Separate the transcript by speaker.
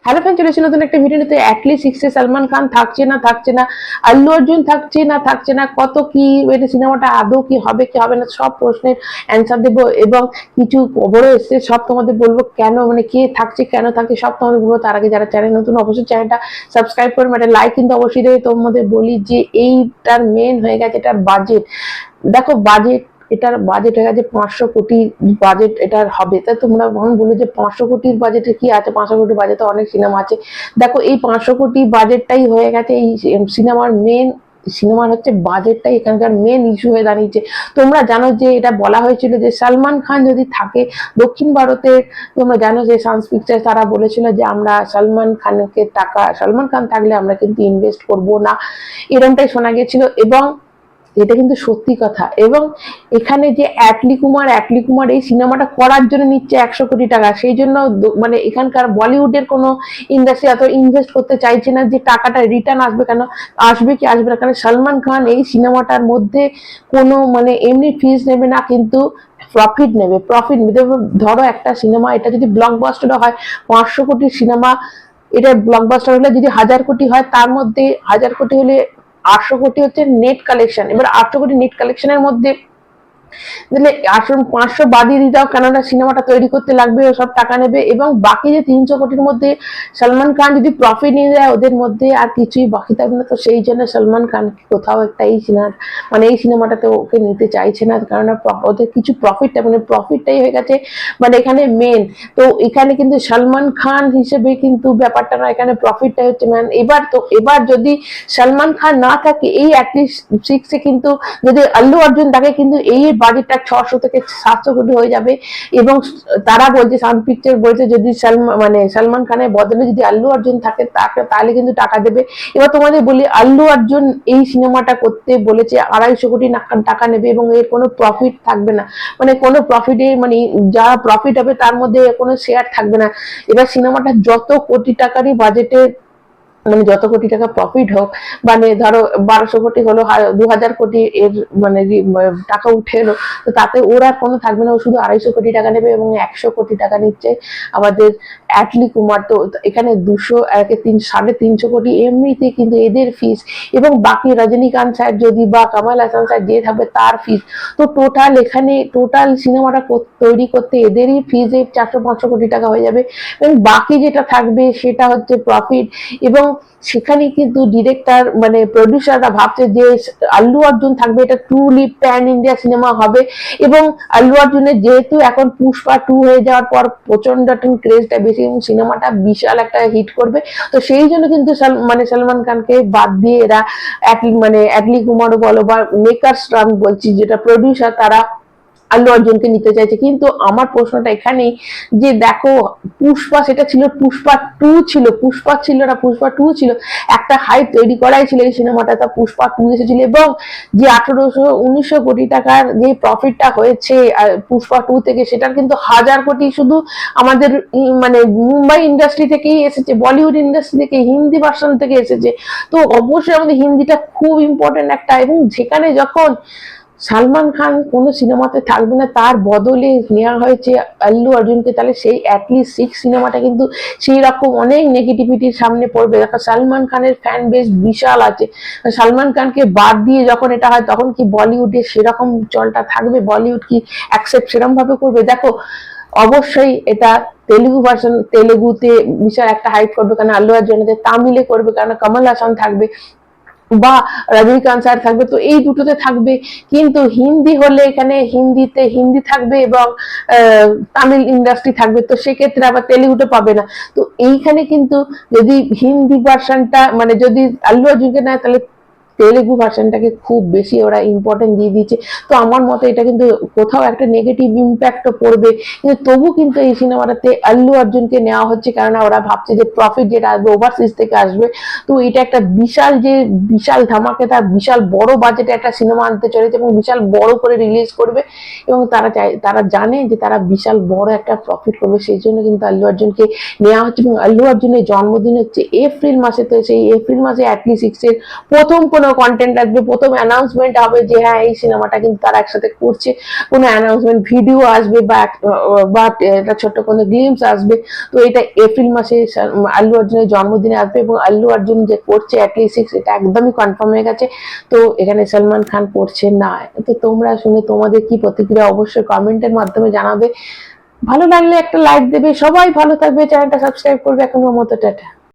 Speaker 1: Hello friend, চলে এসেছি নতুন একটা ভিডিও নিতে। অ্যাটলি সিক্সে সালমান খান থাকছে না, আল্লু অর্জুন থাকছে না, কত কি এটা সিনেমাটা আদৌ কি হবে কি হবে না, সব প্রশ্নের অ্যান্সার দেবো এবং কিছু খবরও এসছে, সব তোমাদের বলবো কেন, মানে কে থাকছে কেন থাকছে সব তোমাদের বলবো। তার আগে যারা চ্যানেল নতুন অবশ্যই চ্যানেলটা সাবস্ক্রাইব করবে, একটা লাইক কিন্তু অবশ্যই দেবে। তোমাদের বলি যে এইটার মেন হয়ে গেছে এটার বাজেট। দেখো বাজেট, এটার বাজেট হয়ে গেছে 500 কোটি বাজেট এটার হবে। তাই তোমরা বলো যে 500 কোটির বাজেটে কি আছে, 500 কোটি বাজেটে অনেক সিনেমা আছে। দেখো এই 500 কোটি বাজেটটাই হয়ে গেছে এই সিনেমার মেন, সিনেমার হচ্ছে বাজেটটাই এখানকার মেন ইস্যু হয়ে দাঁড়িয়েছে। তোমরা জানো যে এটা বলা হয়েছিল যে সালমান খান যদি থাকে দক্ষিণ ভারতে, তোমরা জানো যে সানস পিকচার তারা বলেছিল যে আমরা সালমান খান থাকলে আমরা কিন্তু ইনভেস্ট করব না, এরকমটাই শোনা গেছিল এবং এটা কিন্তু সত্যি কথা। এবং এখানে যে অ্যাটলি কুমার এই সিনেমাটা করার জন্য নিচ্ছে 100 কোটি টাকা, সেই জন্য মানে এখানকার বলিউডের কোনো ইন্ডাস্ট্রি এত ইনভেস্ট করতে চাইছে না যে টাকাটা রিটার্ন আসবে কেন, আসবে কি আসবে না, কারণ সালমান খান এই সিনেমাটার মধ্যে কোনো মানে এমনি ফিজ নেবে না, কিন্তু প্রফিট নেবে। ধরো একটা সিনেমা এটা যদি ব্লকবাস্টার হয়, 500 কোটির সিনেমা, এটা ব্লকবাস্টার হলে যদি 1000 কোটি হয়, তার মধ্যে 1000 কোটি হলে 800 কোটি হচ্ছে নেট কালেকশন। এবার 800 কোটি নেট কালেকশনের মধ্যে দিলে 500 বাদই দিয়ে দাও, কেননা সিনেমাটা তৈরি করতে লাগবে, ও সব টাকা নেবে। এবং বাকি যে 300 কোটির মধ্যে সালমান খান যদি প্রফিট নিয়ে যায়, ওদের মধ্যে আর কিছুই বাকি থাকবে না। তো সেই জন্য সালমান খান কোথাও একটা এই সিনেমা মানে এই সিনেমাটাতে ওকে নিতে চাইছে না, কারণ ওদের কিছু প্রফিটটা মানে প্রফিটটাই হয়ে গেছে মানে এখানে মেন। তো এখানে কিন্তু সালমান খান হিসেবে কিন্তু ব্যাপারটা না, এখানে প্রফিটটাই হচ্ছে ম্যান। এবার যদি সালমান খান না থাকে এই অ্যাটলিস্ট সিক্সে, কিন্তু যদি আল্লু অর্জুন থাকে কিন্তু এই বাজেটটা 600 থেকে 700 কোটি হয়ে যাবে। এবং তারা বলছে, সান পিকচার বলছে যদি সালমান খানের বদলে যদি আল্লু অর্জুন থাকে তাহলে কিন্তু টাকা দেবে। এবার তোমাদের বলি, আল্লু অর্জুন এই সিনেমাটা করতে বলেছে 250 কোটি টাকা নেবে এবং এর কোনো প্রফিট থাকবে না, মানে কোনো প্রফিটে মানে যা প্রফিট হবে তার মধ্যে কোনো শেয়ার থাকবে না। এবার সিনেমাটা যত কোটি টাকারই বাজেটে মানে যত কোটি টাকা প্রফিট হোক, মানে ধরো 1200 কোটি হলো, 2000 কোটি এর মানে টাকা উঠে এলো, তো তাতে ওরা কোনো থাকবে না, ও শুধু 250 কোটি টাকা নেবে এবং 100 কোটি টাকা নিচ্ছে আমাদের অ্যাটলি কুমার। তো এখানে 350 কোটি এমনিতে কিন্তু এদের ফিস, এবং বাকি রজনীকান্ত স্যার যদি বা কামাল হাসান স্যার যে থাকবে তার ফিস। তো টোটাল সিনেমাটা তৈরি করতে এদেরই ফিজে 400-500 কোটি টাকা হয়ে যাবে এবং বাকি যেটা থাকবে সেটা হচ্ছে প্রফিট। এবং সেখানে কিন্তু ডিরেক্টর মানে প্রডিউসাররা ভাবছে যে আল্লু অর্জুন থাকবে, এটা ট্রুলি প্যান ইন্ডিয়া সিনেমা হবে। এবং আল্লু অর্জুনের যেহেতু এখন পুষ্পা 2 হয়ে যাওয়ার পর প্রচন্ড একটা ক্রেজটা বেশি এবং সিনেমাটা বিশাল একটা হিট করবে, তো সেই জন্য কিন্তু সালমান খানকে বাদ দিয়ে এরা অ্যাটলি কুমারও বলো বা মেকার্স, আমি বলছি যেটা প্রডিউসার, তারা আল্লু অর্জুনকে নিতে চাইছে। কিন্তু আমার প্রশ্নটা এখানেই যে দেখো, সেটা ছিল পুষ্পা 2 ছিল, পুষ্পা ছিল না, পুষ্পা 2 ছিল, একটা হাইপ তৈরি করাই ছিল এই সিনেমাটা, তা পুষ্পা 2 এসেছিল এবং যে 1800-1900 কোটি টাকার যে প্রফিটটা হয়েছে পুষ্পা 2 থেকে, সেটার কিন্তু 1000 কোটি শুধু আমাদের মানে মুম্বাই ইন্ডাস্ট্রি থেকেই এসেছে, বলিউড ইন্ডাস্ট্রি থেকে, হিন্দি ভার্সন থেকে এসেছে। তো অবশ্যই আমাদের হিন্দিটা খুব ইম্পর্টেন্ট একটা, এবং যেখানে যখন সালমান খান কোনো সিনেমাতে থাকবে না, তার বদলে নেওয়া হয়েছে আল্লু অর্জুনকে, তাহলে সেই অ্যাটলিস্ট সিক্স সিনেমাটা কিন্তু সেই রকম অনেক নেগেটিভিটির সামনে পড়বে। দেখো সালমান খানের ফ্যান বেস বিশাল আছে, সালমান খানকে বাদ দিয়ে যখন এটা হয় তখন কি বলিউডে সেরকম চলটা থাকবে, বলিউড কি অ্যাকসেপ্ট সেরকম ভাবে করবে? দেখো অবশ্যই এটা তেলুগু ভার্সন, তেলুগুতে বিশাল একটা হাইপ করবে কারণ আল্লু অর্জুন, তামিলে করবে কারণ কমল হাসান থাকবে বা রজনীকান্ত স্যার থাকবে, তো এই দুটোতে থাকবে। কিন্তু হিন্দি হলে এখানে হিন্দি থাকবে এবং তামিল ইন্ডাস্ট্রি থাকবে, তো সেক্ষেত্রে আবার তেলেগুটা পাবে না। তো এইখানে কিন্তু যদি হিন্দি ভার্সনটা মানে যদি আল্লু অর্জুনকে নেয়, তাহলে তেলেগু ভার্সনটাকে খুব বেশি ওরা ইম্পর্টেন্ট দিয়ে দিচ্ছে। তো আমার মতে এটা কিন্তু কোথাও একটা নেগেটিভ ইম্প্যাক্টও পড়বে, কিন্তু তবু কিন্তু এই সিনেমাটাতে আল্লু অর্জুনকে নেওয়া হচ্ছে কারণ ওরা ভাবছে যে প্রফিট যেটা আসবে ওভারসিজ থেকে আসবে। তো এটা একটা বিশাল ধামাকেদার বিশাল বড় বাজেটে একটা সিনেমা আনতে চলেছে এবং বিশাল বড় করে রিলিজ করবে, এবং তারা জানে যে তারা বিশাল বড় একটা প্রফিট করবে, সেই জন্য কিন্তু আল্লু অর্জুনকে নেওয়া হচ্ছে। এবং আল্লু অর্জুনের জন্মদিন হচ্ছে এপ্রিল মাসে, তো সেই এপ্রিল মাসে অ্যাটলি সিক্সের প্রথম কোন কোনো কন্টেন্ট আসবে, প্রথম অ্যানাউন্সমেন্ট হবে যে হ্যাঁ এই সিনেমাটা কিন্তু তারা একসাথে করছে, কোনো অ্যানাউন্সমেন্ট ভিডিও আসবে বা একটা ছোট্ট কোনো গ্লিমস আসবে। তো এটা এপ্রিল মাসে আল্লু অর্জুনের জন্মদিনে আসবে, এবং আল্লু অর্জুন যে করছে অ্যাটলিস্ট এটা একদমই কনফার্ম হয়ে গেছে। তো এখানে সলমান খান করছে না। তো তোমরা শুনে তোমাদের কি প্রতিক্রিয়া অবশ্যই কমেন্টের মাধ্যমে জানাবে। ভালো লাগলে একটা লাইক দেবে। সবাই ভালো থাকবে, চ্যানেলটা সাবস্ক্রাইব করবে। এখনো মতো টাটা।